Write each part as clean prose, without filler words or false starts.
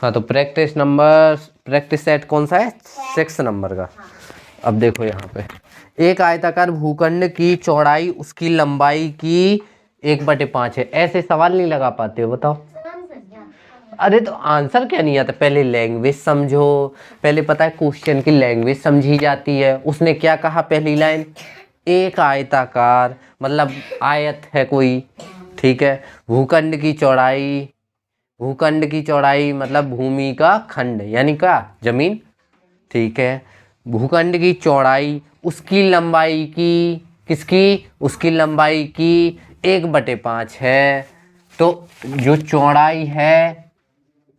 हाँ तो practice set कौन सा है? 6 नंबर का। अब देखो यहाँ पे एक आयताकार भूखंड की चौड़ाई उसकी लंबाई की 1/5 है। ऐसे सवाल नहीं लगा पाते हो, बताओ। अरे तो आंसर क्या नहीं आता? पहले लैंग्वेज समझो, पहले पता है क्वेश्चन की लैंग्वेज समझी जाती है। उसने क्या कहा पहली लाइन? एक आयताकार, मतलब आयत है कोई, ठीक है। भूखंड की चौड़ाई, भूखंड की चौड़ाई मतलब भूमि का खंड यानी का जमीन, ठीक है। भूखंड की चौड़ाई उसकी लंबाई की, किसकी? उसकी लंबाई की 1/5 है। तो जो चौड़ाई है,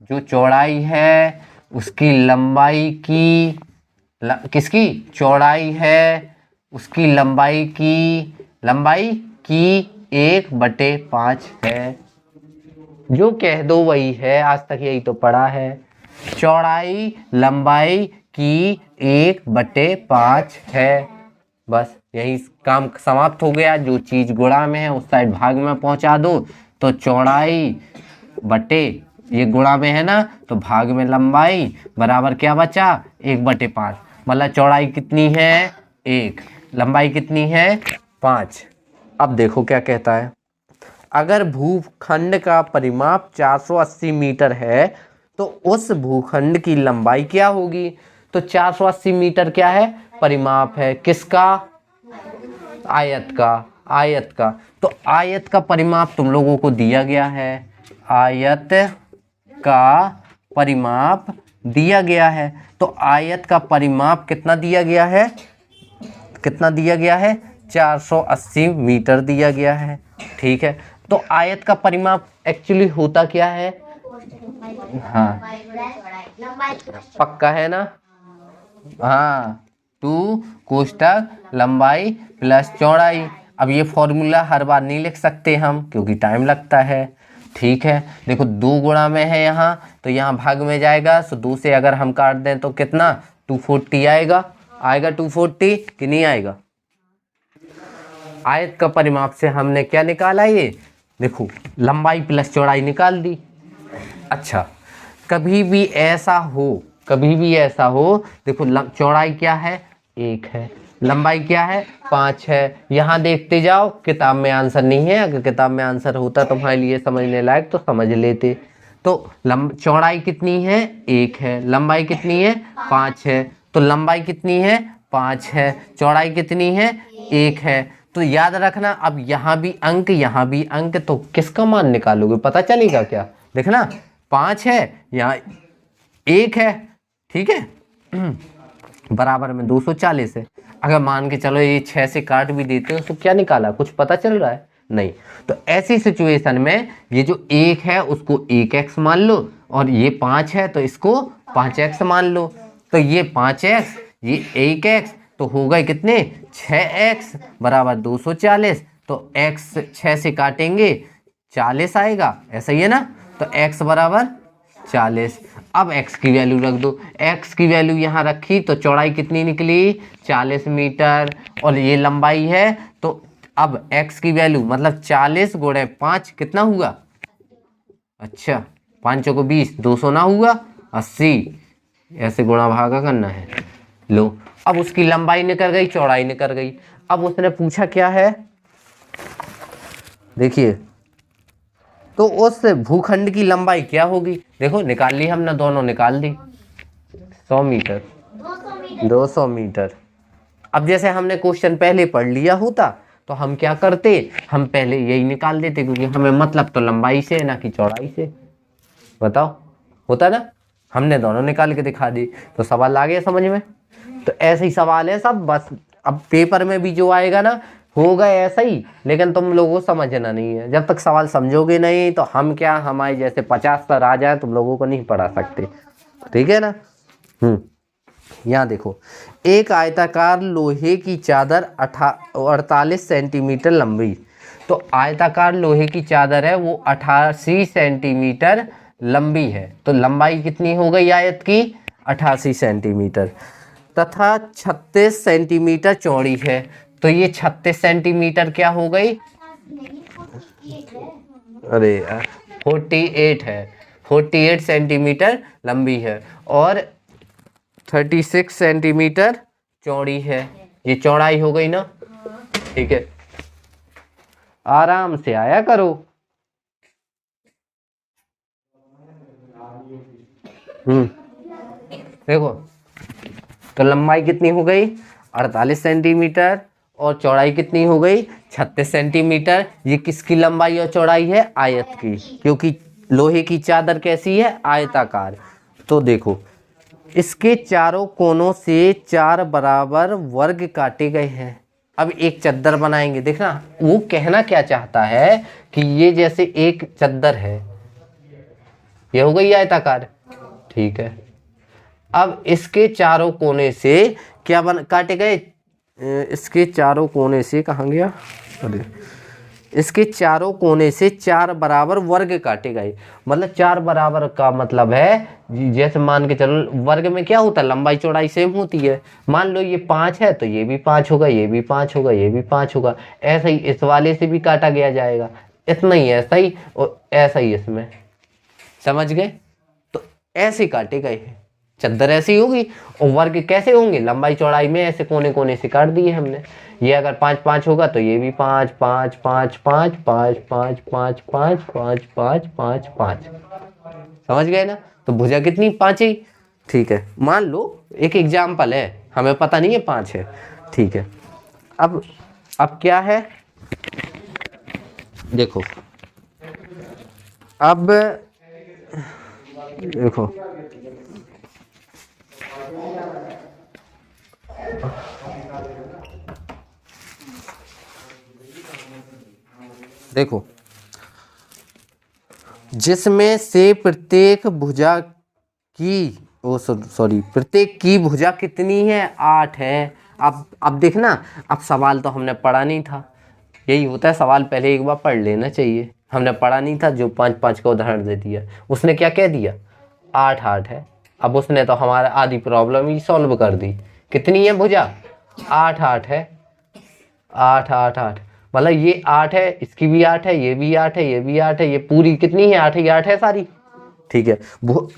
जो चौड़ाई है उसकी लंबाई की किसकी? चौड़ाई है उसकी लंबाई की 1/5 है। जो कह दो वही है, आज तक यही तो पढ़ा है। चौड़ाई लंबाई की 1/5 है। बस यही काम समाप्त हो गया। जो चीज गुणा में है उस साइड भाग में पहुंचा दो। तो चौड़ाई बटे, ये गुणा में है ना, तो भाग में लंबाई बराबर क्या बचा? 1/5। मतलब चौड़ाई कितनी है? 1, लंबाई कितनी है? 5। अब देखो क्या कहता है। अगर भूखंड का परिमाप 480 मीटर है तो उस भूखंड की लंबाई क्या होगी? तो 480 मीटर क्या है? परिमाप है किसका? आयत का। आयत का। तो आयत का परिमाप तुम लोगों को दिया गया है। आयत का परिमाप दिया गया है। तो आयत का परिमाप कितना दिया गया है? कितना दिया गया है? 480 मीटर दिया गया है, ठीक है। तो आयत का परिमाप एक्चुअली होता क्या है? हाँ, पक्का है ना? हाँ, 2 कोष्टक लंबाई प्लस चौड़ाई। अब ये फॉर्मूला हर बार नहीं लिख सकते हम क्योंकि टाइम लगता है, ठीक है। देखो 2 गुणा में है यहाँ, तो यहाँ भाग में जाएगा। तो 2 से अगर हम काट दें तो कितना? 240 आएगा। आएगा 240 कि नहीं आएगा? आयत का परिमाप से हमने क्या निकाला? ये देखो लंबाई प्लस चौड़ाई निकाल दी। अच्छा, कभी भी ऐसा हो, देखो चौड़ाई क्या है? 1 है, लंबाई क्या है? 5 है। यहाँ देखते जाओ, किताब में आंसर नहीं है। अगर किताब में आंसर होता तुम्हारे लिए समझने लायक तो समझ लेते। तो चौड़ाई कितनी है? 1 है। लंबाई कितनी है? 5 है। तो लंबाई कितनी है? 5 है। चौड़ाई कितनी है? 1 है। तो याद रखना, अब यहाँ भी अंक, यहाँ भी अंक, तो किसका मान निकालोगे? पता चलेगा क्या? देखना 5 है, यहाँ 1 है, ठीक है। बराबर में 240 है। अगर मान के चलो ये 6 से काट भी देते हो तो क्या निकाला? कुछ पता चल रहा है? नहीं। तो ऐसी सिचुएशन में ये जो 1 है उसको 1x मान लो, और ये 5 है तो इसको 5x मान लो। तो ये 5x, ये 1x, तो हो गए कितने? 6x बराबर 240। तो x 6 से काटेंगे 40 आएगा, ऐसा ही है ना? तो x बराबर 40। अब x की वैल्यू रख दो। x की वैल्यू यहाँ रखी तो चौड़ाई कितनी निकली? 40 मीटर, और ये लंबाई है। तो अब x की वैल्यू मतलब 40 गुणे 5 कितना हुआ? अच्छा, 5 चौको 20, 200 ना हुआ? 80। ऐसे गुणा भागा करना है। लो, अब उसकी लंबाई निकल गई, चौड़ाई निकल गई। अब उसने पूछा क्या है? देखिए, तो उस भूखंड की लंबाई क्या होगी? देखो निकाल ली हमने, दोनों निकाल दी। 100 मीटर, 200 मीटर। अब जैसे हमने क्वेश्चन पहले पढ़ लिया होता तो हम क्या करते? हम पहले यही निकाल देते, क्योंकि हमें मतलब तो लंबाई से ना कि चौड़ाई से। बताओ, होता ना? हमने दोनों निकाल के दिखा दी। तो सवाल आ गया समझ में? तो ऐसे ही सवाल है सब। बस अब पेपर में भी जो आएगा ना, होगा ऐसा ही, लेकिन तुम लोगों को समझना नहीं है। जब तक सवाल समझोगे नहीं तो हम क्या, हमारे जैसे 50 पर आ जाए तुम लोगों को नहीं पढ़ा सकते, ठीक है ना? यहाँ देखो, एक आयताकार लोहे की चादर 48 सेंटीमीटर लंबी। तो आयताकार लोहे की चादर है वो 88 सेंटीमीटर लंबी है। तो लंबाई कितनी हो गई आयत की? 88 सेंटीमीटर, तथा 36 सेंटीमीटर चौड़ी है। तो ये 36 सेंटीमीटर क्या हो गई? अरे यार 48 है। 48 सेंटीमीटर लंबी है और 36 सेंटीमीटर चौड़ी है। ये चौड़ाई हो गई ना, ठीक है। आराम से आया करो। देखो तो लंबाई कितनी हो गई 48 सेंटीमीटर और चौड़ाई कितनी हो गई 36 सेंटीमीटर। ये किसकी लंबाई और चौड़ाई है, आयत की, क्योंकि लोहे की चादर कैसी है, आयताकार। तो देखो इसके चारों कोनों से 4 बराबर वर्ग काटे गए हैं। अब एक चद्दर बनाएंगे, देखना वो कहना क्या चाहता है कि ये जैसे एक चद्दर है, ये हो गई आयताकार, ठीक है। अब इसके चारों कोने से क्या काटे गए, इसके चारों कोने से कहाँ गया, अरे इसके चारों कोने से 4 बराबर वर्ग काटे गए। मतलब 4 बराबर का मतलब है जैसे मान के चलो वर्ग में क्या होता है, लंबाई चौड़ाई सेम होती है। मान लो ये 5 है तो ये भी 5 होगा, ये भी 5 होगा, ये भी 5 होगा। ऐसा ही इस वाले से भी काटा गया जाएगा, इतना ही ऐसा ही और ऐसा ही इसमें, समझ गए। तो ऐसे काटे गए हैं, चद्दर ऐसी होगी। और वर्ग कैसे होंगे, लंबाई चौड़ाई में ऐसे कोने कोने से काट दिए हमने। ये अगर 5 5 होगा तो ये भी 5 5 5 5 5 5 5 5 5 5 5 5, समझ गए ना। तो भुजा कितनी, 5 ही, ठीक है। मान लो एक एग्जाम्पल है, हमें पता नहीं है 5 है, ठीक है। अब क्या है, देखो अब देखो देखो जिसमें से प्रत्येक भुजा की प्रत्येक की भुजा कितनी है, 8 है। अब देखना, अब सवाल तो हमने पढ़ा नहीं था, यही होता है सवाल पहले एक बार पढ़ लेना चाहिए। हमने पढ़ा नहीं था, जो 5 5 का उदाहरण दे दिया, उसने क्या कह दिया 8 8 है। अब उसने तो हमारा आधी प्रॉब्लम ही सॉल्व कर दी। कितनी है भुजा, 8 8 है, 8 8 8, मतलब ये 8 है, इसकी भी 8 है, ये भी 8 है, ये भी 8 है, ये पूरी कितनी है, 8 ही 8 है सारी, ठीक है।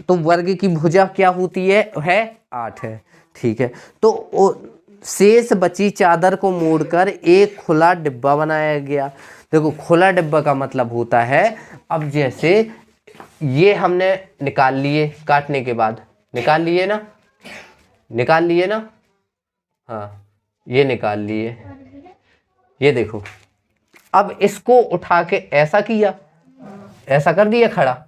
तो वर्ग की भुजा क्या होती है 8 है, ठीक है। तो शेष बची चादर को मोड़कर एक खुला डिब्बा बनाया गया। देखो खुला डिब्बा का मतलब होता है, अब जैसे ये हमने निकाल लिए, काटने के बाद निकाल लिए ना, निकाल लिए ना, हाँ ये निकाल लिए, ये देखो। अब इसको उठा के ऐसा किया, ऐसा कर दिया खड़ा,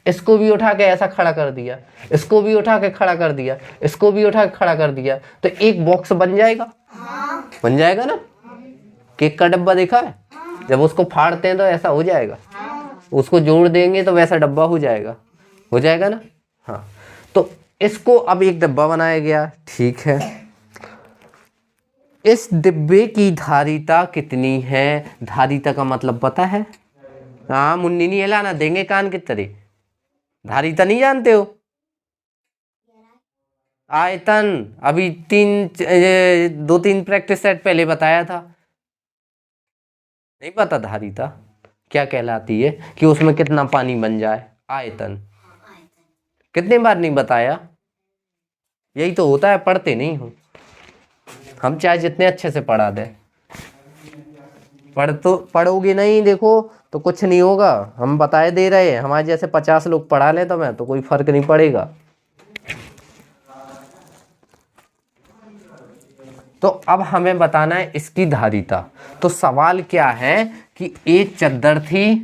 इसको भी उठा के ऐसा खड़ा कर दिया, इसको भी उठा के खड़ा कर दिया, इसको भी उठा के खड़ा कर दिया, तो एक बॉक्स बन जाएगा, बन जाएगा ना। केक का डब्बा देखा है, जब उसको फाड़ते हैं तो ऐसा हो जाएगा, उसको जोड़ देंगे तो वैसा डब्बा हो जाएगा, हो जाएगा ना। हाँ तो इसको अब एक डब्बा बनाया गया, ठीक है। इस डिब्बे की धारिता कितनी है, धारिता का मतलब पता है, हाँ मुन्नी नहीं हिलाना, देंगे कान की तरह। धारिता नहीं जानते हो, आयतन अभी 2-3 प्रैक्टिस सेट पहले बताया था, नहीं पता धारिता क्या कहलाती है, कि उसमें कितना पानी बन जाए, आयतन। कितनी बार नहीं बताया, यही तो होता है, पढ़ते नहीं हो। हम चाहे जितने अच्छे से पढ़ा दें, पढ़ोगे नहीं देखो तो कुछ नहीं होगा। हम बताए दे रहे हैं, हमारे जैसे 50 लोग पढ़ा लें तो मैं तो कोई फर्क नहीं पड़ेगा। तो अब हमें बताना है इसकी धारिता। तो सवाल क्या है कि एक चद्दर थी,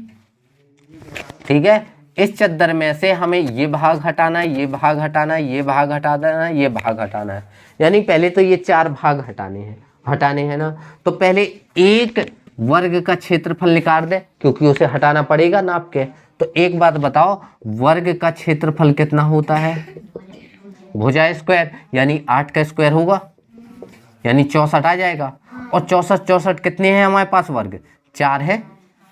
ठीक है। इस चद्दर में से हमें ये भाग हटाना है, ये भाग हटाना है, ये भाग हटाना है, ये भाग हटाना है। यानी पहले तो ये 4 भाग हटाने हैं ना। तो पहले एक वर्ग का क्षेत्रफल निकाल दे, क्योंकि उसे हटाना पड़ेगा नाप के। तो एक बात बताओ, वर्ग का क्षेत्रफल कितना होता है, भुजा स्क्वायर, यानी 8 का स्क्वायर होगा, यानी 64 आ जाएगा। और 64 कितने हैं हमारे पास, वर्ग 4 है।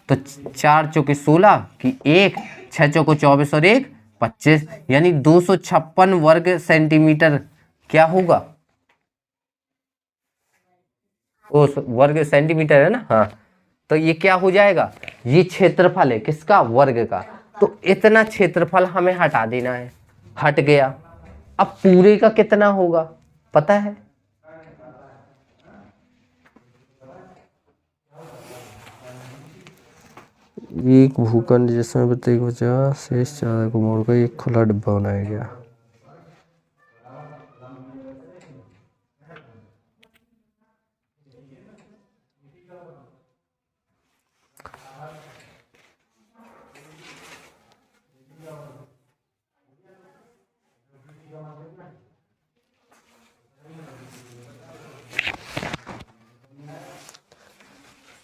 तो 4 चौके 16 की 1, 6 चौको 24 और 1 25, यानी 256 वर्ग सेंटीमीटर क्या होगा, उस वर्ग सेंटीमीटर है ना, हाँ। तो ये क्या हो जाएगा, ये क्षेत्रफल है किसका, वर्ग का। तो इतना क्षेत्रफल हमें हटा देना है, हट गया। अब पूरे का कितना होगा पता है? एक भूखंड जिसमें प्रत्येक बचा शेष चादर को मोड़कर एक खुला डिब्बा बनाया गया।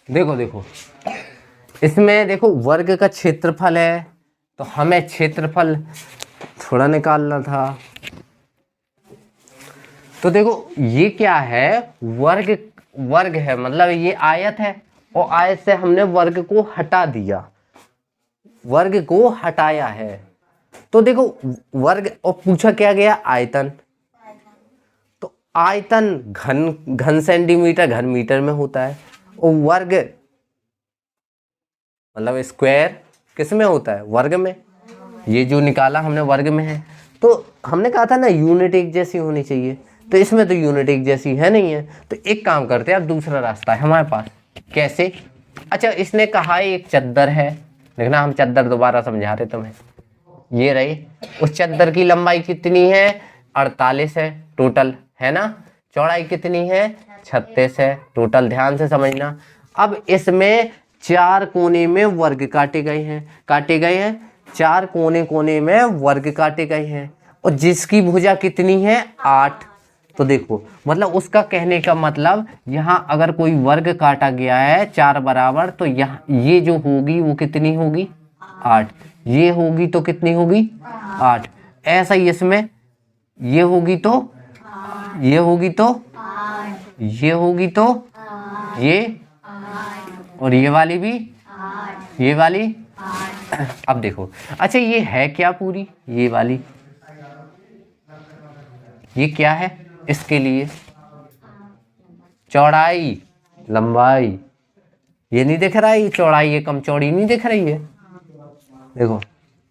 देखो देखो इसमें देखो वर्ग का क्षेत्रफल है, तो हमें क्षेत्रफल थोड़ा निकालना था। तो देखो ये क्या है, वर्ग, वर्ग है मतलब ये आयत है, और आयत से हमने वर्ग को हटा दिया, वर्ग को हटाया है। तो देखो वर्ग, और पूछा क्या गया, आयतन। तो आयतन घन सेंटीमीटर घन मीटर में होता है, और वर्ग मतलब स्क्वायर किस में होता है, वर्ग में। ये जो निकाला हमने वर्ग में है। तो हमने कहा था ना यूनिट एक जैसी होनी चाहिए, तो इसमें तो यूनिट एक जैसी है नहीं है। तो एक काम करते हैं, अब दूसरा रास्ता है हमारे पास। कैसे? अच्छा इसने कहा एक चद्दर है, देखना हम चद्दर दोबारा समझा रहे तुम्हें। ये रही, उस चद्दर की लंबाई कितनी है, 48 है टोटल, है ना। चौड़ाई कितनी है, 36 है टोटल, ध्यान से समझना। अब इसमें 4 कोने में वर्ग काटे गए हैं, 4 कोने कोने में वर्ग काटे गए हैं, और जिसकी भुजा कितनी है, 8। तो देखो मतलब उसका कहने का मतलब यहाँ अगर कोई वर्ग काटा गया है 4 बराबर, तो यहाँ ये जो होगी वो कितनी होगी, 8। ये होगी तो कितनी होगी, 8। ऐसा ही इसमें ये होगी तो ये होगी तो ये होगी तो ये, और ये वाली भी, ये वाली। अब देखो अच्छा ये है क्या पूरी, ये वाली, ये क्या है, इसके लिए चौड़ाई लंबाई, ये नहीं दिख रहा है, ये चौड़ाई ये कम चौड़ी नहीं दिख रही है। देखो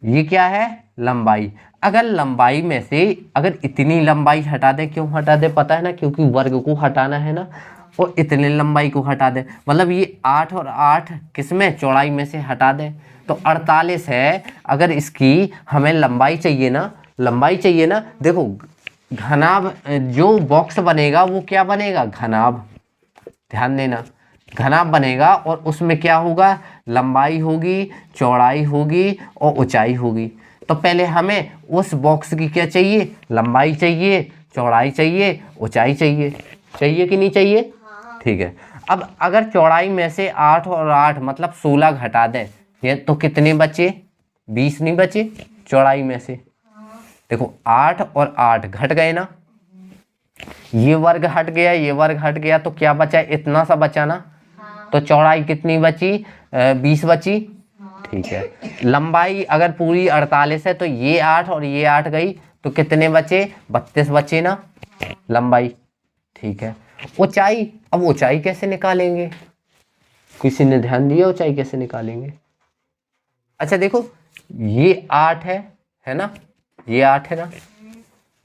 ये क्या है, लंबाई। अगर लंबाई में से अगर इतनी लंबाई हटा दे, क्यों हटा दे पता है ना, क्योंकि वर्ग को हटाना है ना, और इतने लंबाई को हटा दे, मतलब ये 8 और 8 किसमें, चौड़ाई में से हटा दे, तो 48 है। अगर इसकी हमें लंबाई चाहिए ना, लंबाई चाहिए ना, देखो घनाभ जो बॉक्स बनेगा वो क्या बनेगा, घनाभ, ध्यान देना, घनाभ बनेगा, और उसमें क्या होगा, लंबाई होगी, चौड़ाई होगी और ऊंचाई होगी। तो पहले हमें उस बॉक्स की क्या चाहिए, लंबाई चाहिए, चौड़ाई चाहिए, ऊंचाई चाहिए, चाहिए कि नहीं चाहिए, ठीक है। अब अगर चौड़ाई में से 8 और 8 मतलब 16 घटा दें, ये तो कितने बचे, 20 नहीं बचे चौड़ाई में से। देखो 8 और 8 घट गए ना, ये वर्ग हट गया, ये वर्ग हट गया, तो क्या बचा, इतना सा बचा ना। तो चौड़ाई कितनी बची, 20 बची, ठीक है। लंबाई अगर पूरी 48 है, तो ये 8 और ये 8 गई, तो कितने बचे, 32 बचे ना लंबाई, ठीक है। ऊंचाई, अब ऊंचाई कैसे निकालेंगे, किसी ने ध्यान दिया ऊंचाई कैसे निकालेंगे? अच्छा देखो ये 8 है ना, ये 8 है ना,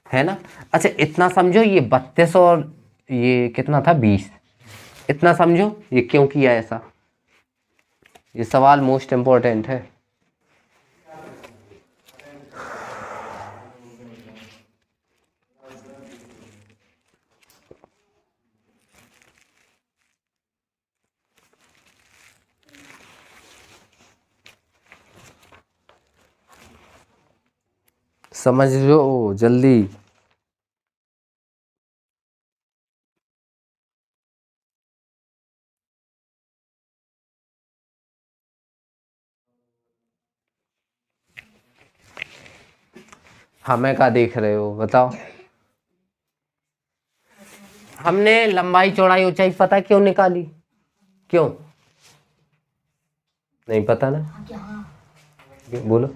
है ना। अच्छा इतना समझो, ये 32 और ये कितना था, 20, इतना समझो ये क्यों किया ऐसा। ये सवाल मोस्ट इंपॉर्टेंट है। समझ लो जल्दी। हमें क्या देख रहे हो बताओ। हमने लंबाई चौड़ाई ऊंचाई पता क्यों निकाली, क्यों नहीं पता ना, बोलो।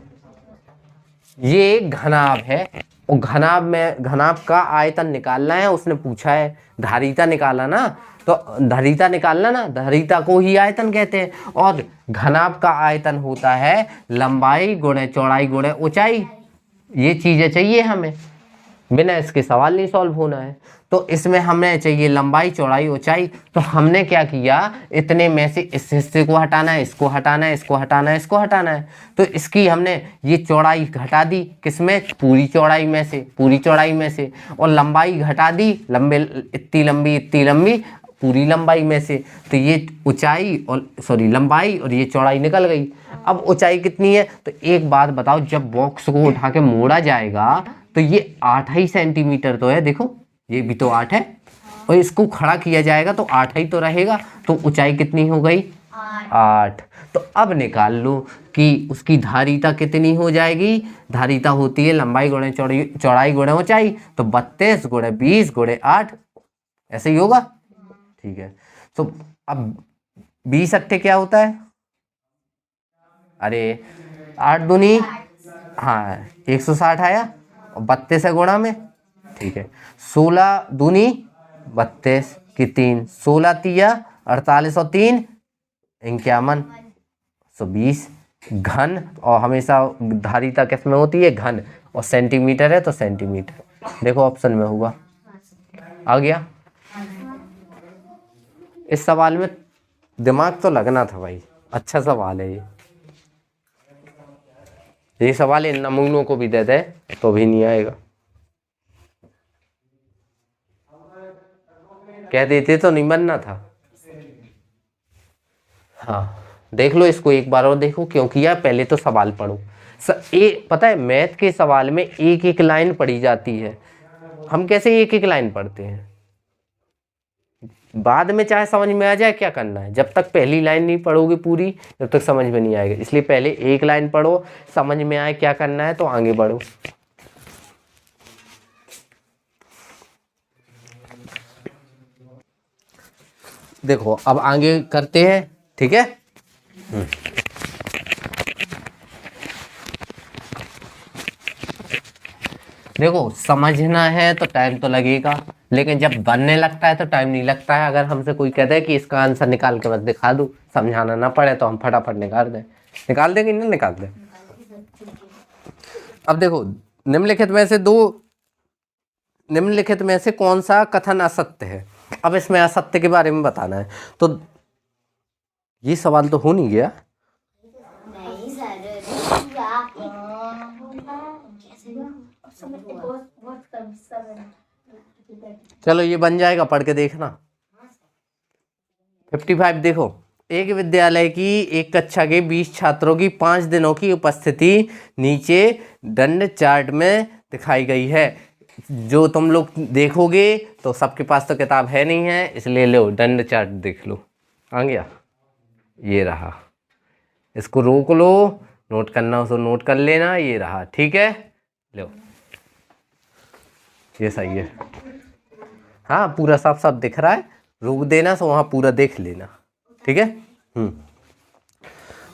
ये घनाभ है, और घनाभ का आयतन निकालना है, उसने पूछा है। धारिता निकाला ना, तो धारिता निकालना ना, धारिता को ही आयतन कहते हैं। और घनाभ का आयतन होता है लंबाई गुणे चौड़ाई गुणे ऊंचाई। ये चीजें चाहिए हमें, बिना इसके सवाल नहीं सॉल्व होना है। तो इसमें हमें चाहिए लंबाई चौड़ाई ऊंचाई। तो हमने क्या किया, इतने में से इस हिस्से को हटाना है, इसको हटाना है, इसको हटाना है, इसको हटाना है। तो इसकी हमने ये चौड़ाई घटा दी, किसमें, पूरी चौड़ाई में से, पूरी चौड़ाई में से। और लंबाई घटा दी, इतनी लंबी पूरी लंबाई में से। तो ये ऊंचाई और लंबाई और ये चौड़ाई निकल गई। अब ऊंचाई कितनी है, तो एक बात बताओ, जब बॉक्स को उठा के मोड़ा जाएगा तो ये 8 ही सेंटीमीटर तो है, देखो ये भी तो 8 है, और इसको खड़ा किया जाएगा तो 8 ही तो रहेगा। तो ऊंचाई कितनी हो गई, 8। तो अब निकाल लो कि उसकी धारिता कितनी हो जाएगी। धारिता होती है लंबाई गुणे चौड़ाई गुणे ऊंचाई। तो 32 गुणे 20 गुणे 8, ऐसे ही होगा। ठीक है, तो अब 20 अट्ठे क्या होता है, अरे 8 दूनी, हाँ 160 आया, और 32 है गुणा में। ठीक है, 16 दूनी 32 की 3, 16 तिया 48 और 3 51, 120 घन। और हमेशा धारिता किस में होती है, घन, और सेंटीमीटर है तो सेंटीमीटर। देखो ऑप्शन में हुआ, आ गया। इस सवाल में दिमाग तो लगना था भाई, अच्छा सवाल है ये सवाल इन नमूनों को भी दे दे तो भी नहीं आएगा। कह देते तो नहीं बनना था। हाँ देख लो इसको एक बार और देखो, क्यों किया, पहले तो सवाल पढ़ो। पता है मैथ के सवाल में एक एक लाइन पढ़ी जाती है। हम कैसे एक एक लाइन पढ़ते हैं, बाद में चाहे समझ में आ जाए क्या करना है, जब तक पहली लाइन नहीं पढ़ोगे पूरी जब तक समझ में नहीं आएगा। इसलिए पहले एक लाइन पढ़ो, समझ में आए क्या करना है तो आगे बढ़ो। देखो अब आगे करते हैं, ठीक है। देखो समझना है तो टाइम तो लगेगा, लेकिन जब बनने लगता है तो टाइम नहीं लगता है। अगर हमसे कोई कहता है कि इसका आंसर निकाल के बस दिखा दो, समझाना ना पड़े, तो हम फटाफट निकाल दें कि नहीं निकाल दें। अब देखो निम्नलिखित में से कौन सा कथन असत्य है। अब इसमें असत्य के बारे में बताना है। तो ये सवाल तो हो नहीं गया, चलो ये बन जाएगा, पढ़ के देखना। 55 देखो, एक विद्यालय की एक कक्षा के 20 छात्रों की 5 दिनों की उपस्थिति नीचे दंड चार्ट में दिखाई गई है। जो तुम लोग देखोगे तो सबके पास तो किताब है नहीं है, इसलिए लो दंड चार्ट देख लो। आ गया, ये रहा, इसको रोक लो, नोट करना उसको नोट कर लेना, ये रहा, ठीक है। लो ये सही है, हाँ पूरा साफ साफ दिख रहा है, रोक देना तो वहाँ पूरा देख लेना, ठीक है।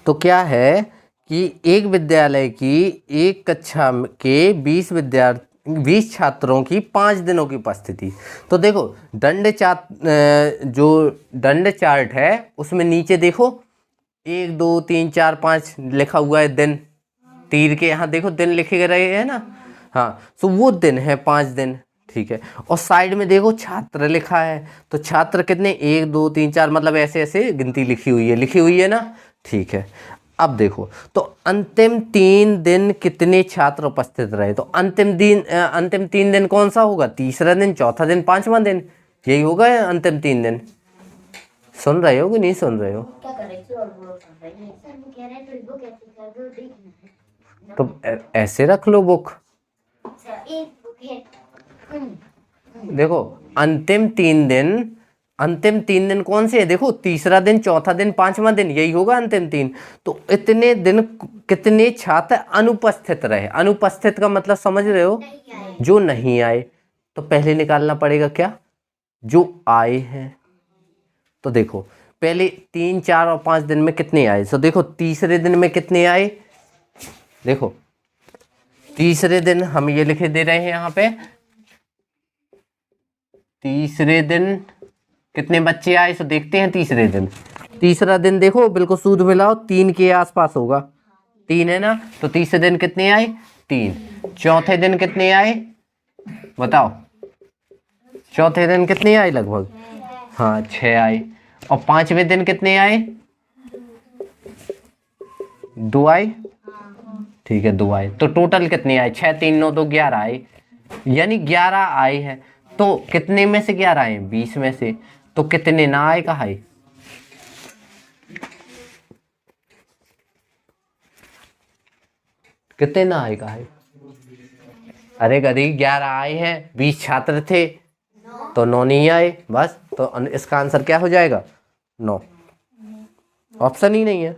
तो क्या है कि एक विद्यालय की एक कक्षा के 20 छात्रों की 5 दिनों की उपस्थिति। तो देखो जो दंड चार्ट है उसमें नीचे देखो 1 2 3 4 5 लिखा हुआ है दिन, तीर के यहाँ देखो दिन लिखे रहे हैं ना, हाँ तो वो दिन है 5 दिन, ठीक है। और साइड में देखो छात्र लिखा है, तो छात्र कितने 1 2 3 4 मतलब ऐसे ऐसे गिनती लिखी हुई है ना, ठीक है। अब देखो तो अंतिम 3 दिन कितने छात्र उपस्थित रहे, तो अंतिम 3 दिन कौन सा होगा, तीसरा दिन, चौथा दिन, 5वां दिन, यही होगा अंतिम 3 दिन। सुन रहे हो कि नहीं सुन रहे हो, तो ऐसे रख लो बुक। देखो अंतिम 3 दिन कौन से है, देखो तीसरा दिन, चौथा दिन, 5वां दिन, यही होगा अंतिम 3। तो इतने दिन कितने छात्र अनुपस्थित रहे। अनुपस्थित का मतलब समझ रहे हो, जो नहीं आए। तो पहले निकालना पड़ेगा क्या, जो आए हैं। तो देखो पहले 3 4 और 5 दिन में कितने आए, तो देखो तीसरे दिन में कितने आए, देखो तीसरे दिन हम ये लिखे दे रहे हैं यहाँ पे, तीसरे दिन कितने बच्चे आए, तो देखते हैं तीसरे दिन। तीसरा दिन देखो बिल्कुल सूद मिलाओ, 3 के आसपास होगा, 3 है ना, तो तीसरे दिन कितने आए, 3। चौथे दिन कितने आए बताओ, चौथे दिन कितने आए लगभग, हाँ 6 आए। और 5वें दिन कितने आए, 2 आए, ठीक है 2 आए। तो टोटल कितने आए, 6 3 9 2 11 आए, यानी 11 आए हैं। तो कितने में से 11 आए, 20 में से, तो कितने ना आए कहा है, कितने ना आए कहा है, अरे गधी 11 आए हैं, 20 छात्र थे तो 9 नहीं आए बस। तो इसका आंसर क्या हो जाएगा, 9। ऑप्शन ही नहीं है।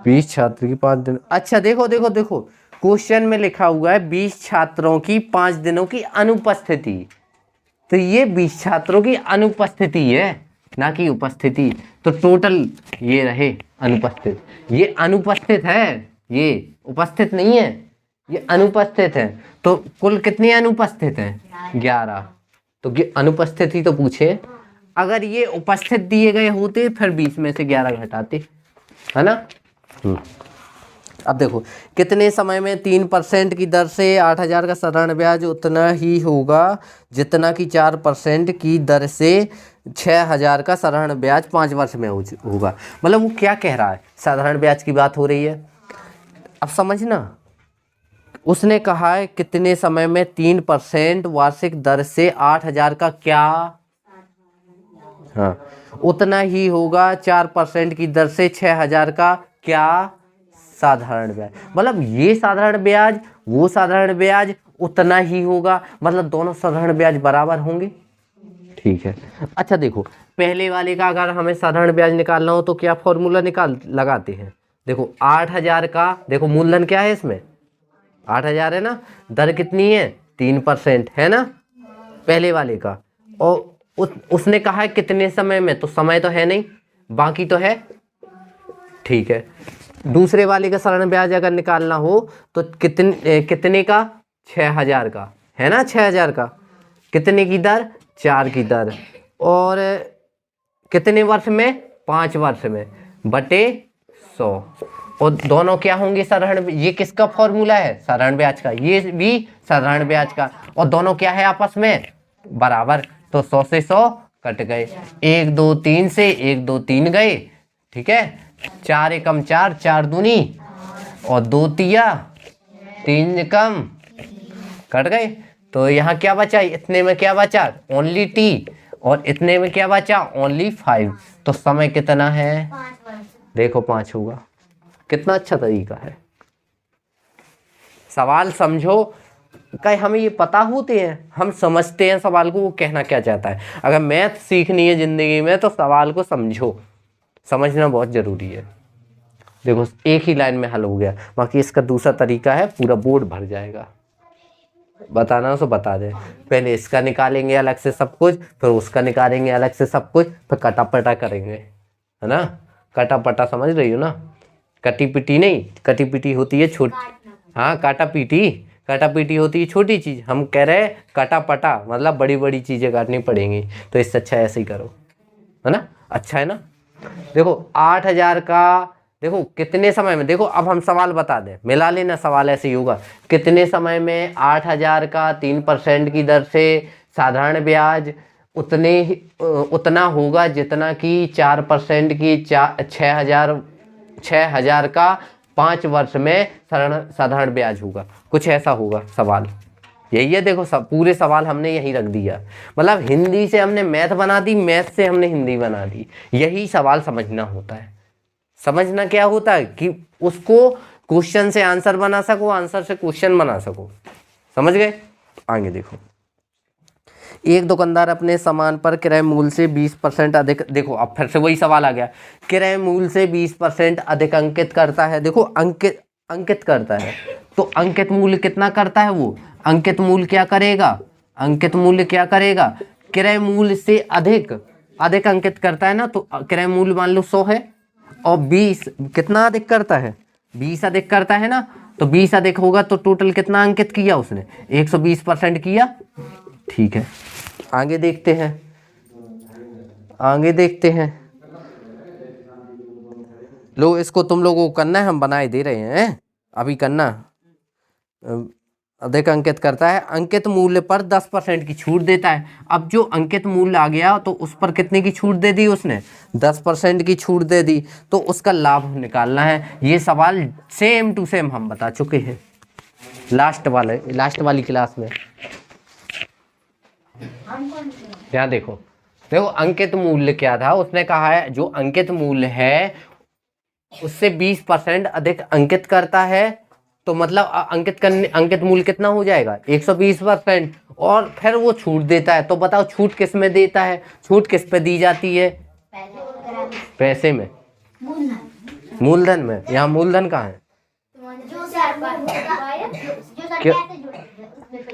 20 छात्र की 5 दिन, अच्छा देखो देखो देखो, क्वेश्चन में लिखा हुआ है 20 छात्रों की 5 दिनों की अनुपस्थिति, तो ये 20 छात्रों की अनुपस्थिति है ना कि उपस्थिति। तो टोटल ये रहे अनुपस्थित, ये अनुपस्थित है, ये उपस्थित नहीं है, ये अनुपस्थित है। तो कुल कितने अनुपस्थित हैं, 11। तो अनुपस्थिति तो पूछे, अगर ये उपस्थित दिए गए होते फिर 20 में से 11 घटाते, है ना। अब देखो, कितने समय में 3% की दर से 8000 का साधारण ब्याज उतना ही होगा जितना कि 4% की दर से 6000 का साधारण ब्याज 5 वर्ष में होगा। मतलब वो क्या कह रहा है, साधारण ब्याज की बात हो रही है। अब समझना, उसने कहा है कितने समय में 3% वार्षिक दर से 8000 का क्या, हाँ उतना ही होगा 4% की दर से 6000 का क्या साधारण ब्याज। मतलब ये साधारण ब्याज वो साधारण ब्याज उतना ही होगा, मतलब दोनों साधारण ब्याज बराबर होंगे, ठीक है। अच्छा देखो, पहले वाले का अगर हमें साधारण ब्याज निकालना हो तो क्या फॉर्मूला लगाते हैं। देखो 8000 का, देखो मूलधन क्या है इसमें 8000 है ना, दर कितनी है 3% है ना पहले वाले का, और उसने कहा है कितने समय में, तो समय तो है नहीं, बाकी तो है, ठीक है। दूसरे वाले का साधारण ब्याज अगर निकालना हो तो कितने का, 6000 का है ना, 6000 का, कितने की दर, 4 की दर, और कितने वर्ष में, 5 वर्ष में, बटे 100। और दोनों क्या होंगे साधारण, ये किसका फॉर्मूला है, साधारण ब्याज का, ये भी साधारण ब्याज का, और दोनों क्या है आपस में बराबर। तो 100 से 100 कट गए, 1 2 3 से 1 2 3 गए, ठीक है। 4 एकम 4, 4 दूनी, और 2 तिया 3 कम कट गए। तो यहाँ क्या बचा, इतने में क्या बचा, ओनली टी, और इतने में क्या बचा, ओनली 5। तो समय कितना है, देखो 5 होगा। कितना अच्छा तरीका है, सवाल समझो, कहीं हमें ये पता होते हैं, हम समझते हैं सवाल को वो कहना क्या चाहता है। अगर मैथ सीखनी है जिंदगी में तो सवाल को समझो, समझना बहुत जरूरी है। देखो एक ही लाइन में हल हो गया, बाकी इसका दूसरा तरीका है, पूरा बोर्ड भर जाएगा। बताना तो बता दे, पहले इसका निकालेंगे अलग से सब कुछ, फिर उसका निकालेंगे अलग से सब कुछ, फिर कटापटा करेंगे, है ना। कटापटा समझ रही हो ना, कटी पिटी नहीं, कटी पिटी होती है छोटी, हाँ काटा पीटी होती है छोटी चीज, हम कह रहे हैं काटा पटा मतलब बड़ी बड़ी चीजें काटनी पड़ेंगी। तो इससे अच्छा ऐसे ही करो, है ना, अच्छा है ना। देखो 8000 का, देखो कितने समय में, देखो अब हम सवाल बता दें, मिला लेना सवाल ऐसे ही होगा, कितने समय में 8000 का 3% की दर से साधारण ब्याज उतना होगा जितना कि 4% की 6000 का 5 वर्ष में साधारण ब्याज होगा, कुछ ऐसा होगा सवाल। यही है, देखो सब पूरे सवाल हमने यही रख दिया, मतलब हिंदी से हमने मैथ बना दी, मैथ से हमने हिंदी बना दी। यही सवाल समझना होता है। समझना क्या होता है कि उसको क्वेश्चन से आंसर बना सको, आंसर से क्वेश्चन बना सको, समझ गए। आगे देखो, एक दुकानदार अपने सामान पर क्रय मूल्य से 20% अधिक, देखो अब फिर से वही सवाल आ गया, क्रय मूल्य से 20% अधिक अंकित करता है। देखो अंकित करता है, तो अंकित मूल्य कितना करता है वो, अंकित मूल्य क्या करेगा, अंकित मूल्य क्या करेगा, क्रय मूल्य से अधिक अंकित करता है ना। तो क्रय मूल्य मान लो 100 है, और 20 कितना अधिक करता है, 20 अधिक करता है ना, तो 20 अधिक होगा तो टोटल कितना अंकित किया उसने? 120% किया। ठीक है, आगे देखते हैं, आगे देखते हैं। लो इसको तुम लोगों को करना है, हम बनाए दे रहे हैं अभी करना। अधिक अंकित करता है, अंकित मूल्य पर 10% की छूट देता है। अब जो अंकित मूल्य आ गया तो उस पर कितने की छूट दे दी उसने? 10% की छूट दे दी। तो उसका लाभ निकालना है। ये सवाल सेम टू सेम हम बता चुके हैं लास्ट वाली क्लास में। यहाँ देखो, देखो अंकित मूल्य क्या था, उसने कहा है जो अंकित मूल्य है उससे 20% अधिक अंकित करता है, तो मतलब अंकित मूल्य कितना हो जाएगा? 120%। और फिर वो छूट देता है। तो बताओ छूट किस में देता है? छूट किस पे दी जाती है? पैसे में, मूलधन में। यहाँ मूलधन कहाँ है?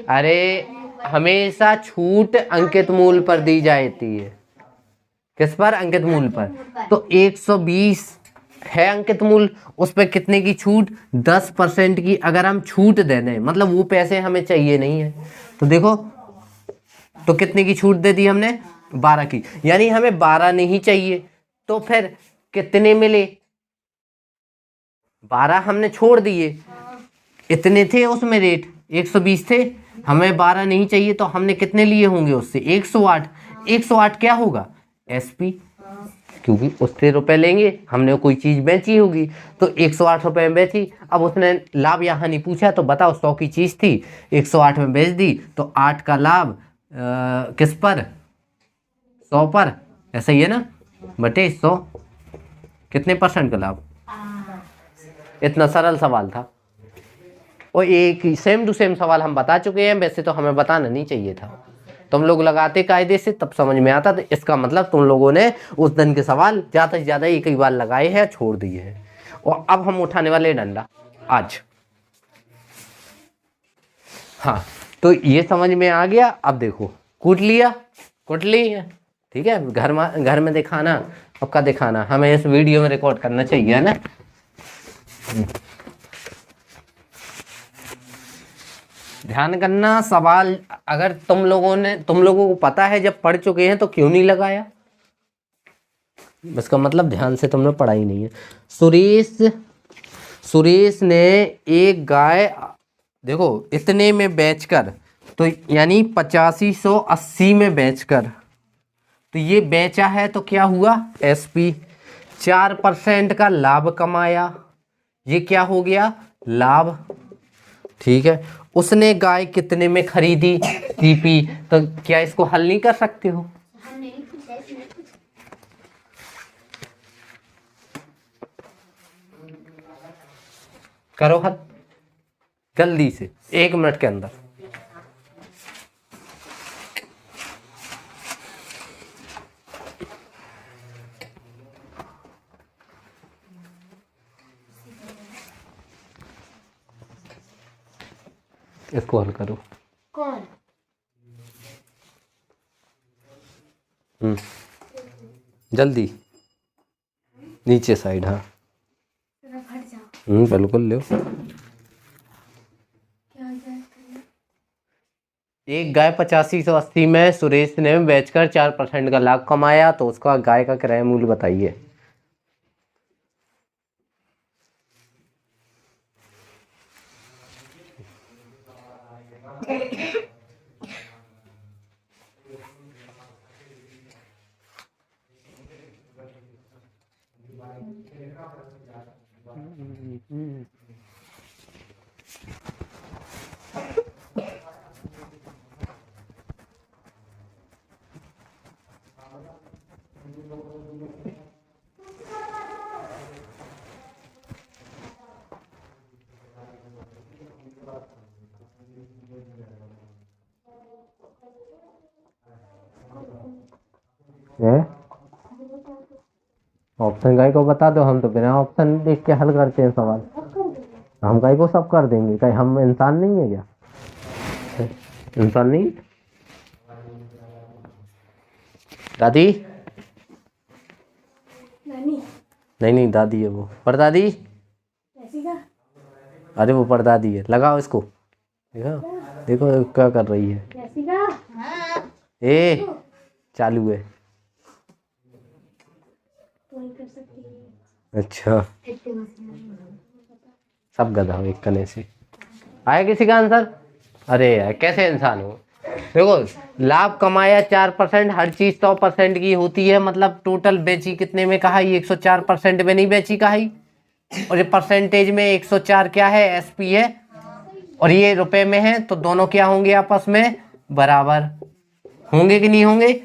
अरे हमेशा छूट अंकित मूल्य पर दी जाती है। किस पर? अंकित मूल्य पर। तो 120 है अंकित मूल्य, उस पर कितने की छूट? 10% की। अगर हम छूट दे दें, मतलब वो पैसे हमें चाहिए नहीं है, तो देखो तो कितने की छूट दे दी हमने? 12 की। यानी हमें 12 नहीं चाहिए, तो फिर कितने मिले? 12 हमने छोड़ दिए। इतने थे उसमें रेट, 120 थे, हमें 12 नहीं चाहिए, तो हमने कितने लिए होंगे उससे? 108। 108 क्या होगा? एसपी, क्योंकि उससे रुपए लेंगे, हमने कोई चीज बेची होगी, तो 108 रुपए में बेची। अब उसने लाभ या हानि पूछा, तो बताओ 100 की चीज थी, 108 में बेच दी, तो 8 का लाभ किस पर? 100 पर। ऐसा ही है ना, बटे 100, कितने % का लाभ? इतना सरल सवाल था। और एक ही सेम टू सेम सवाल हम बता चुके हैं। वैसे तो हमें बताना नहीं चाहिए था, तुम लोग लगाते कायदे से तब समझ में आता। तो इसका मतलब तुम लोगों ने उस दिन के सवाल ज़्यादा से ज़्यादा एक ही बार लगाए हैं, छोड़ दिए हैं। और अब हम उठाने वाले डंडा आज। हाँ, तो ये समझ में आ गया। अब देखो, कूट लिया, कूट ली है, ठीक है। घर में दिखाना, पक्का दिखाना, हमें इस वीडियो में रिकॉर्ड करना चाहिए, है ना। ध्यान करना, सवाल अगर तुम लोगों को पता है, जब पढ़ चुके हैं, तो क्यों नहीं लगाया? इसका मतलब ध्यान से तुमने पढ़ा ही नहीं है। सुरेश ने एक गाय, देखो इतने में बेचकर, तो यानी 8580 में बेचकर, तो ये बेचा है, तो क्या हुआ? एसपी। 4% का लाभ कमाया, ये क्या हो गया? लाभ। ठीक है, उसने गाय कितने में खरीदी? सीपी। तो क्या इसको हल नहीं कर सकते हो? करो हल जल्दी से, 1 मिनट के अंदर। इसको हल करो। कौन? जल्दी, नीचे साइड। हाँ बिल्कुल लो। एक गाय 8580 में सुरेश ने बेचकर 4% का लाभ कमाया, तो उसका गाय का क्रय मूल्य बताइए। ऑप्शन गाय को बता दो, हम तो बिना ऑप्शन देख के हल करते हैं सवाल। हम गाय को सब कर देंगे, कहीं हम इंसान नहीं है क्या? इंसान नहीं? दादी नहीं, दादी है वो, पर दादी अरे वो परदादी है, लगाओ इसको। देखो देखो क्या कर रही है। ए चालू है। अच्छा सब गधा हो एक कने से। आया किसी का आंसर? अरे यार कैसे इंसान हो। देखो लाभ कमाया 4%, हर चीज 100% की होती है, मतलब टोटल बेची कितने में कहा? ये 104% में नहीं बेची कहा ही। और ये परसेंटेज में 104 क्या है? एसपी है। और ये रुपए में है, तो दोनों क्या होंगे आपस में? बराबर होंगे कि नहीं होंगे?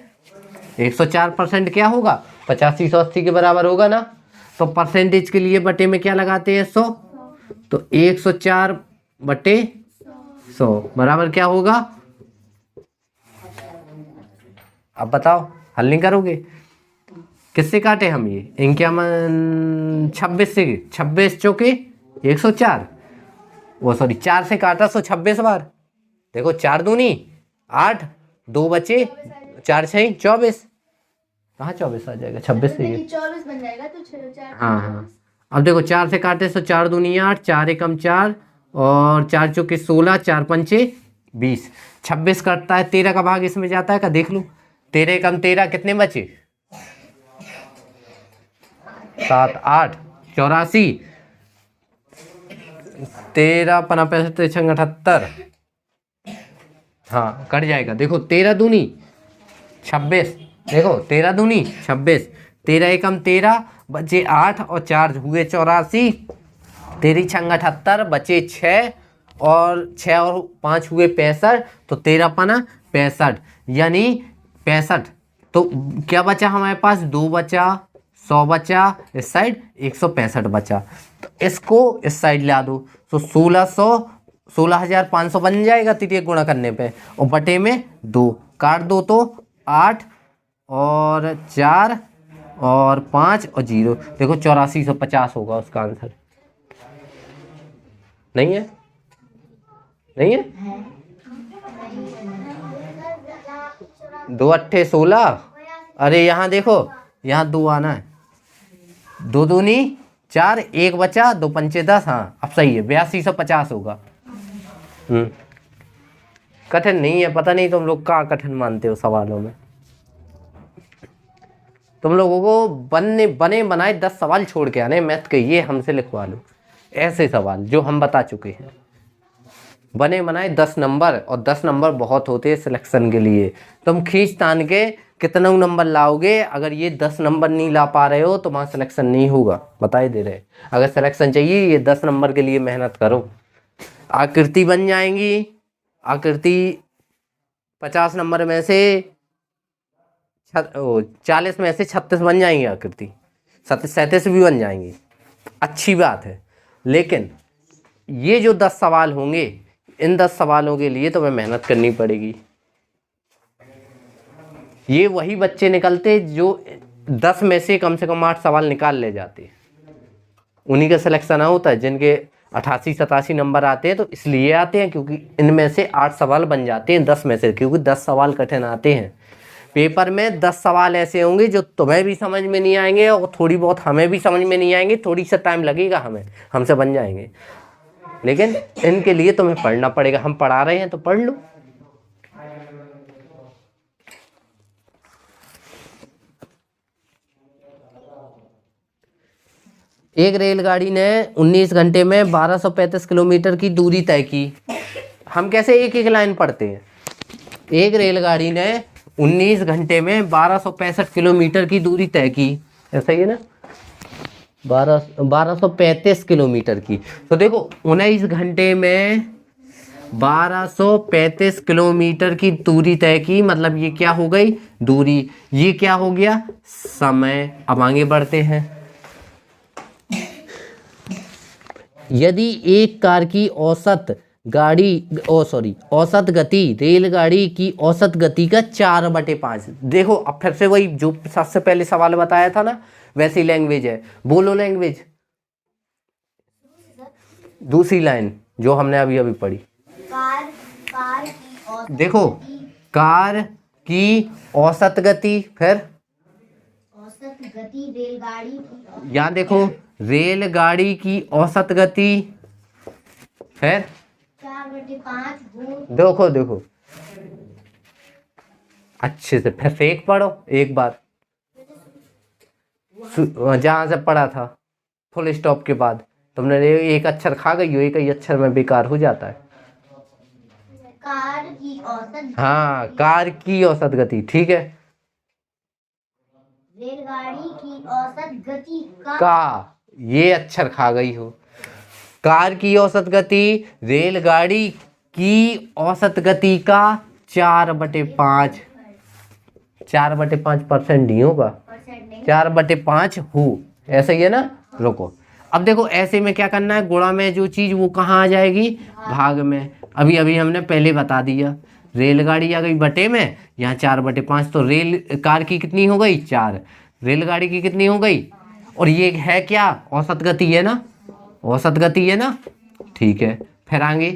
104% क्या होगा? 8580 के बराबर होगा ना। तो परसेंटेज के लिए बटे में क्या लगाते हैं? 100। तो 104 बटे 100 बराबर क्या होगा? अब बताओ, हल नहीं करोगे? किससे काटे हम ये? इनके 26 से। 26 चौके 104, वो सॉरी 4 से काटा 126 बार। देखो 4 दूनी 8, 2 बचे, 4 6 24। कहाँ 24 आ जाएगा? 26 से 24 बन जाएगा तो 4। हाँ। अब देखो 4 से काटे तो 4 दूनी 8, 4 एकम 4 और 4 चौके 16, 4 पंचे 20। 26 कटता है, 13 का भाग इसमें जाता है का? देख लो 13 एकम 13 कितने बचे? 7 8 84, 13 पना 65 78। हाँ कट जाएगा। देखो 13 दूनी 26, देखो 13 दूनी 26, 13 एकम 13 बचे 8 और 4 हुए 84, 13 छंग 78 बचे 6 और 6 और 5 हुए 65, तो 13 पना 65 यानी 65। तो क्या बचा हमारे पास? 2 बचा, 100 बचा, इस साइड 165 बचा। तो इसको इस साइड ला दो तो 16,500 बन जाएगा तृतीय गुणा करने पे, और बटे में 2 काट दो तो 8 और 4 और 5 और 0। देखो 8450 होगा उसका आंसर। नहीं है? नहीं है? 2 अट्ठे 16। अरे यहाँ देखो, यहाँ 2 आना है। 2 दूनी 4, 1 बचा, 2 पंचे 10। हाँ अब सही है, 8250 होगा। कठिन नहीं है, पता नहीं तुम लोग क्या कठिन मानते हो सवालों में। तुम लोगों को बने बनाए 10 सवाल छोड़ के आने मैथ के, ये हमसे लिखवा लो ऐसे सवाल जो हम बता चुके हैं। बने बनाए 10 नंबर, और 10 नंबर बहुत होते हैं सिलेक्शन के लिए। तुम खींच तान के कितना नंबर लाओगे? अगर ये 10 नंबर नहीं ला पा रहे हो तो वहाँ सिलेक्शन नहीं होगा, बता ही दे रहे। अगर सिलेक्शन चाहिए ये 10 नंबर के लिए मेहनत करो। आकृति बन जाएंगी, आकृति 50 नंबर में से 40 में से 36 बन जाएंगी, आकृति 37 भी बन जाएंगी, अच्छी बात है। लेकिन ये जो 10 सवाल होंगे, इन 10 सवालों के लिए तुम्हें मेहनत करनी पड़ेगी। ये वही बच्चे निकलते जो 10 में से कम 8 सवाल निकाल ले जाते, उन्हीं का सिलेक्शन होता है। जिनके 88-87 नंबर आते हैं तो इसलिए आते हैं क्योंकि इनमें से 8 सवाल बन जाते हैं 10 में से, क्योंकि 10 सवाल कठिन आते हैं। पेपर में 10 सवाल ऐसे होंगे जो तुम्हें भी समझ में नहीं आएंगे और थोड़ी बहुत हमें भी समझ में नहीं आएंगे, थोड़ी सा टाइम लगेगा हमें, हमसे बन जाएंगे। लेकिन इनके लिए तुम्हें पढ़ना पड़ेगा। हम पढ़ा रहे हैं तो पढ़ लो। एक रेलगाड़ी ने 19 घंटे में 1235 किलोमीटर की दूरी तय की। हम कैसे एक एक लाइन पढ़ते हैं? एक रेलगाड़ी ने 19 घंटे में 1265 किलोमीटर की दूरी तय की, ऐसा ही है ना? 1235 किलोमीटर की। तो देखो 19 घंटे में 1235 किलोमीटर की दूरी तय की, मतलब ये क्या हो गई? दूरी। ये क्या हो गया? समय। अब आगे बढ़ते हैं। यदि एक कार की औसत गति रेलगाड़ी की औसत गति का 4/5। देखो अब फिर से वही जो सबसे पहले सवाल बताया था ना, वैसी लैंग्वेज है। बोलो लैंग्वेज, दूसरी लाइन जो हमने अभी अभी पढ़ी। कार की औसत देखो कार की औसत गति, फिर औसत गति रेलगाड़ी की यहाँ देखो रेलगाड़ी की औसत गति, फिर 4/5 गुण देखो देखो अच्छे से फिर से एक पढ़ो एक बार जहां से पढ़ा था फुल स्टॉप के बाद तुमने एक अक्षर खा गई हो, एक ही अक्षर में बेकार हो जाता है। कार की औसत हाँ, कार की औसत गति, ठीक है। रेलगाड़ी की औसत गति का ये अक्षर खा गई हो। कार की औसत गति रेलगाड़ी की औसत गति का 4/5 4/5% नहीं होगा, परसेंट नहीं 4/5 हो, ऐसा ही है ना। रुको, अब देखो ऐसे में क्या करना है, गुणा में जो चीज वो कहाँ आ जाएगी, भाग में। अभी अभी हमने पहले बता दिया, रेलगाड़ी आ गई बटे में, यहाँ 4/5, तो रेल कार की कितनी हो गई 4, रेलगाड़ी की कितनी हो गई, और ये है क्या, औसत गति है ना, औसत गति है ना, ठीक है। फिर आगे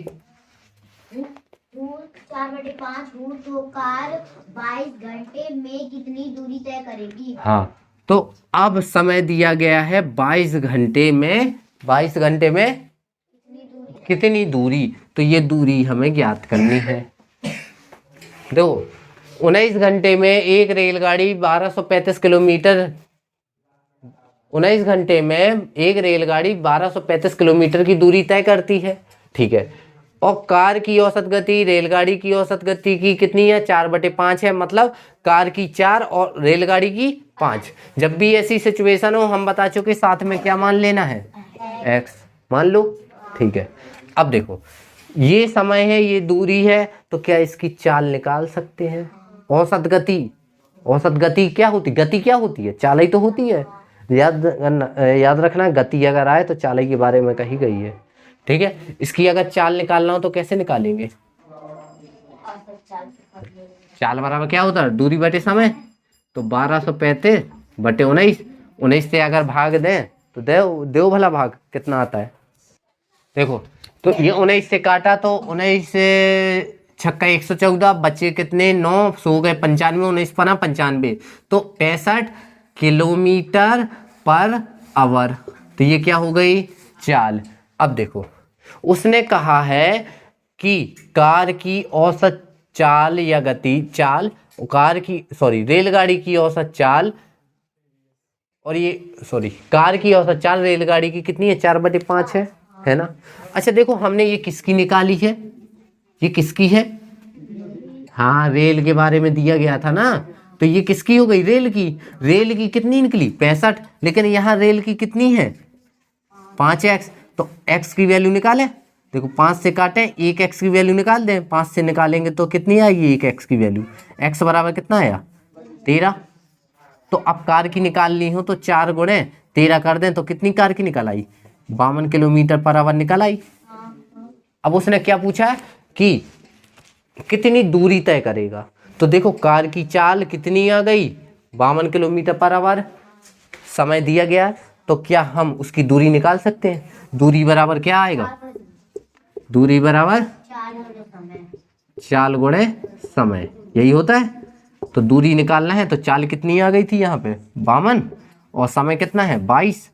4/5 गुण तो कार 22 घंटे में कितनी दूरी तय करेगी। हाँ, तो अब समय दिया गया है 22 घंटे में, 22 घंटे में कितनी दूरी, तो ये दूरी हमें ज्ञात करनी है। देखो 19 घंटे में एक रेलगाड़ी 1235 किलोमीटर, 19 घंटे में एक रेलगाड़ी 1235 किलोमीटर की दूरी तय करती है, ठीक है। और कार की औसत गति रेलगाड़ी की औसत गति की कितनी है, 4/5 है, मतलब कार की 4 और रेलगाड़ी की 5। जब भी ऐसी सिचुएशन हो, हम बता चुके साथ में क्या मान लेना है, x मान लो, ठीक है। अब देखो ये समय है, ये दूरी है, तो क्या इसकी चाल निकाल सकते हैं। औसत गति, औसत गति क्या होती, गति क्या होती है, चाल ही तो होती है। याद रखना, गति अगर आए तो चाल के बारे में कही गई है, ठीक है। इसकी अगर चाल निकालना हो तो कैसे निकालेंगे, चाल बराबर क्या होता है, दूरी बटे समय, तो 1235 बटे 19, 19 से अगर भाग दें तो दो भला भाग कितना आता है। देखो तो ये 19 से काटा तो 19 से छक्का 114, बचे कितने 9, सो गए 95, 19 पना 95, तो 65 किलोमीटर पर आवर, तो ये क्या हो गई चाल। अब देखो उसने कहा है कि कार की औसत चाल या गति, चाल कार की रेलगाड़ी की औसत चाल, और ये कार की औसत चाल रेलगाड़ी की कितनी है, 4/5 है ना। अच्छा देखो हमने ये किसकी निकाली है, ये किसकी है, हाँ रेल के बारे में दिया गया था ना, तो ये किसकी हो गई, रेल की। रेल की कितनी निकली 65, लेकिन यहाँ रेल की कितनी है 5x, तो x की वैल्यू निकालें। देखो 5 से काटें, 1x की वैल्यू निकाल दें, 5 से निकालेंगे तो कितनी आएगी 1x की वैल्यू, x बराबर कितना आया 13। तो अब कार की निकालनी हो तो 4 गुणे 13 कर दें, तो कितनी कार की निकल आई, 52 किलोमीटर पर आवर निकल आई। अब उसने क्या पूछा कि कितनी दूरी तय करेगा, तो देखो कार की चाल कितनी आ गई 52 किलोमीटर पर आवर, समय दिया गया, तो क्या हम उसकी दूरी निकाल सकते हैं। दूरी बराबर क्या आएगा, दूरी बराबर चाल गुणे समय, यही होता है। तो दूरी निकालना है तो चाल कितनी आ गई थी यहाँ पे 52, और समय कितना है 22,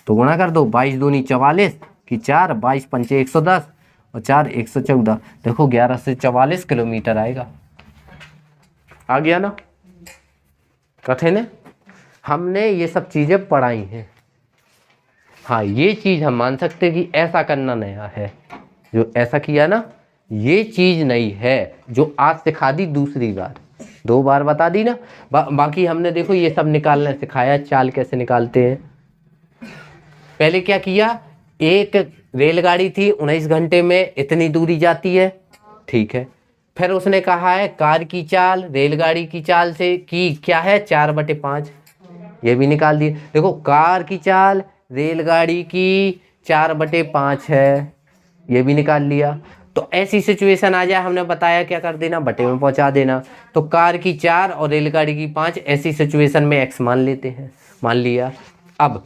तो गुणा कर दो, 22 दूनी 44 की 4, 22 पंचे 110 और 4 114, देखो 11 से 44 किलोमीटर आएगा। आ गया ना, कठिन है, हमने ये सब चीज़ें पढ़ाई हैं। हाँ ये चीज़ हम मान सकते हैं कि ऐसा करना नया है, जो ऐसा किया ना ये चीज़ नई है, जो आज सिखा दी दूसरी बार, 2 बार बता दी ना। बाकी हमने देखो ये सब निकालना सिखाया, चाल कैसे निकालते हैं। पहले क्या किया, एक रेलगाड़ी थी 19 घंटे में इतनी दूरी जाती है, ठीक है। फिर उसने कहा है कार की चाल रेलगाड़ी की चाल से की क्या है 4/5, ये भी निकाल दिए। देखो कार की चाल रेलगाड़ी की 4/5 है, ये भी निकाल लिया। तो ऐसी सिचुएशन आ जाए, हमने बताया क्या कर देना, बटे में पहुंचा देना। तो कार की 4 और रेलगाड़ी की 5, ऐसी सिचुएशन में x मान लेते हैं, मान लिया। अब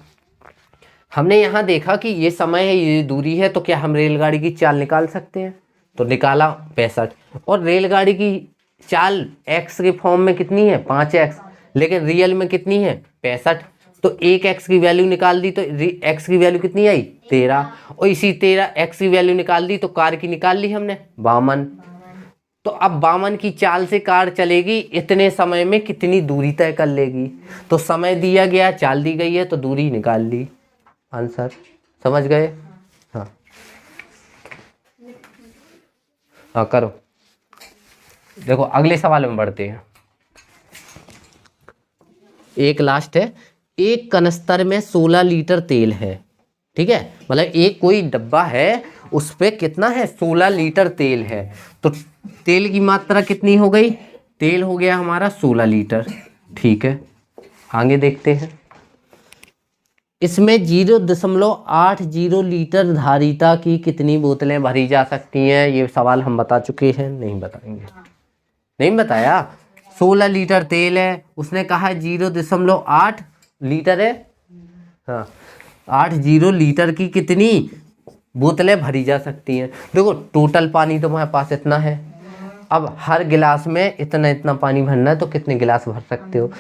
हमने यहाँ देखा कि ये समय है, ये दूरी है, तो क्या हम रेलगाड़ी की चाल निकाल सकते हैं, तो निकाला 65, और रेलगाड़ी की चाल x के फॉर्म में कितनी है 5x, लेकिन रियल में कितनी है 65, तो एक x की वैल्यू निकाल दी तो x की वैल्यू कितनी आई 13, और इसी 13 x की वैल्यू निकाल दी तो कार की निकाल ली हमने 52। तो अब 52 की चाल से कार चलेगी, इतने समय में कितनी दूरी तय कर लेगी। तो समय दिया गया, चाल दी गई है, तो दूरी निकाल ली। आंसर समझ गए? हाँ हाँ करो। देखो अगले सवाल में बढ़ते हैं। एक लास्ट है। एक कनस्तर में 16 लीटर तेल है, ठीक है, मतलब एक कोई डब्बा है, उस पे कितना है 16 लीटर तेल है। तो तेल की मात्रा कितनी हो गई? तेल हो गया हमारा 16 लीटर, ठीक है। आगे देखते हैं। इसमें 0.80 लीटर धारिता की कितनी बोतलें भरी जा सकती हैं? ये सवाल हम बता चुके हैं, नहीं बताएंगे, नहीं बताया। 16 लीटर तेल है, उसने कहा 0.8 लीटर है, हाँ 80 लीटर की कितनी बोतलें भरी जा सकती हैं। देखो टोटल पानी तो हमारे पास इतना है, अब हर गिलास में इतना इतना पानी भरना है, तो कितने गिलास भर सकते हो?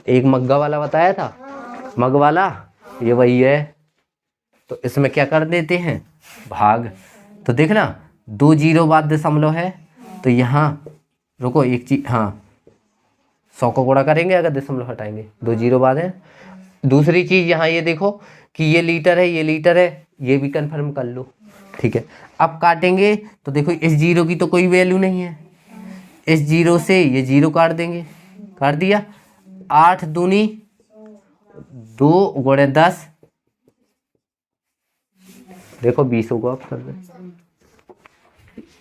एक मग्गा वाला बताया था, मग वाला, ये वही है। तो इसमें क्या कर देते हैं, भाग। तो देखना 2 जीरो बाद दशमलव है, तो यहाँ रुको एक चीज, हाँ 100 को गुणा करेंगे अगर दशमलव हटाएंगे, 2 जीरो बाद है। दूसरी चीज यहाँ ये देखो कि ये लीटर है, ये लीटर है, ये भी कंफर्म कर लो, ठीक है। अब काटेंगे तो देखो इस जीरो की तो कोई वैल्यू नहीं है, इस जीरो से ये जीरो काट देंगे, काट दिया। 8 दूनी 2 गुणे 10, देखो 20 को आप कर दे।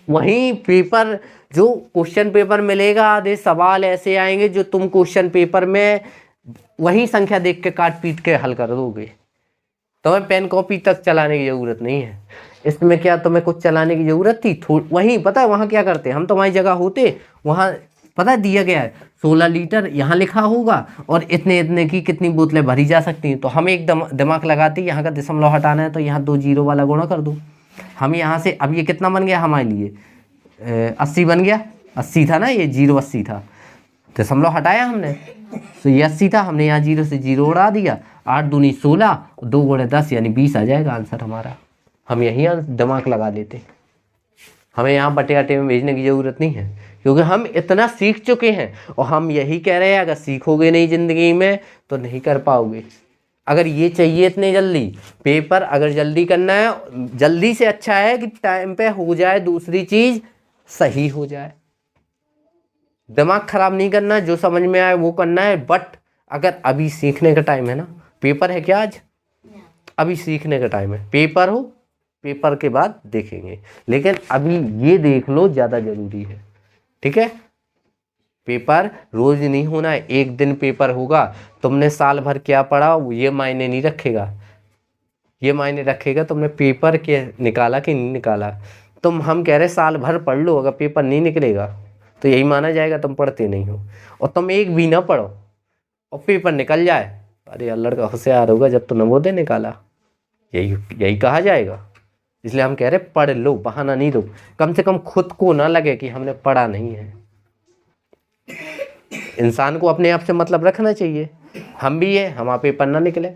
वहीं पेपर जो क्वेश्चन पेपर मिलेगा, आधे सवाल ऐसे आएंगे जो तुम क्वेश्चन पेपर में वही संख्या देख के काट पीट के हल कर दोगे। तुम्हें पेन कॉपी तक चलाने की जरूरत नहीं है। इसमें क्या तुम्हें कुछ चलाने की जरूरत थी? वहीं पता है वहाँ क्या करते, हम तुम्हारी जगह होते, वहाँ पता दिया गया है 16 लीटर यहाँ लिखा होगा और इतने इतने की कितनी बोतलें भरी जा सकती हैं। तो हम एकदम दिमाग लगाते, यहाँ का दशमलव हटाना है तो यहाँ 2 जीरो वाला गुणा कर दो। हम यहाँ से अब ये कितना बन गया हमारे लिए 80 बन गया, 80 था ना, ये 080 था, दशमलव हटाया हमने तो ये 80 था, हमने यहाँ 0 से 0 उड़ा दिया। 8 दूनी 16, 2 गुणे 10 यानी 20 आ जाएगा आंसर हमारा। हम यही दिमाग लगा लेते, हमें यहाँ बटे अटे में भेजने की ज़रूरत नहीं है, क्योंकि हम इतना सीख चुके हैं। और हम यही कह रहे हैं अगर सीखोगे नहीं ज़िंदगी में तो नहीं कर पाओगे। अगर ये चाहिए इतने जल्दी पेपर, अगर जल्दी करना है, जल्दी से अच्छा है कि टाइम पे हो जाए, दूसरी चीज़ सही हो जाए। दिमाग खराब नहीं करना, जो समझ में आए वो करना है। बट अगर अभी सीखने का टाइम है ना, पेपर है क्या आज, अभी सीखने का टाइम है। पेपर हो, पेपर के बाद देखेंगे, लेकिन अभी ये देख लो ज़्यादा ज़रूरी है, ठीक है। पेपर रोज नहीं होना है, एक दिन पेपर होगा। तुमने साल भर क्या पढ़ा ये मायने नहीं रखेगा, ये मायने रखेगा तुमने पेपर के निकाला कि नहीं निकाला। तुम हम कह रहे साल भर पढ़ लो, अगर पेपर नहीं निकलेगा तो यही माना जाएगा तुम पढ़ते नहीं हो। और तुम एक भी ना पढ़ो और पेपर निकल जाए, अरे यार लड़का होशियार होगा जब तो नवोदय निकाला, यही कहा जाएगा। इसलिए हम कह रहे पढ़ लो, बहाना नहीं दो। कम से कम खुद को ना लगे कि हमने पढ़ा नहीं है। इंसान को अपने आप से मतलब रखना चाहिए। हम भी है, हमारा पेपर ना निकले,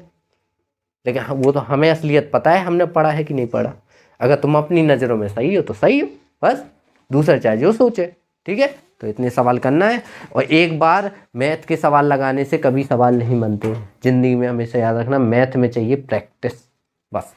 लेकिन वो तो हमें असलियत पता है हमने पढ़ा है कि नहीं पढ़ा। अगर तुम अपनी नज़रों में सही हो तो सही हो, बस दूसरा चाहे जो सोचे, ठीक है। तो इतने सवाल करना है। और एक बार मैथ के सवाल लगाने से कभी सवाल नहीं बनते ज़िंदगी में, हमेशा याद रखना। मैथ में चाहिए प्रैक्टिस, बस।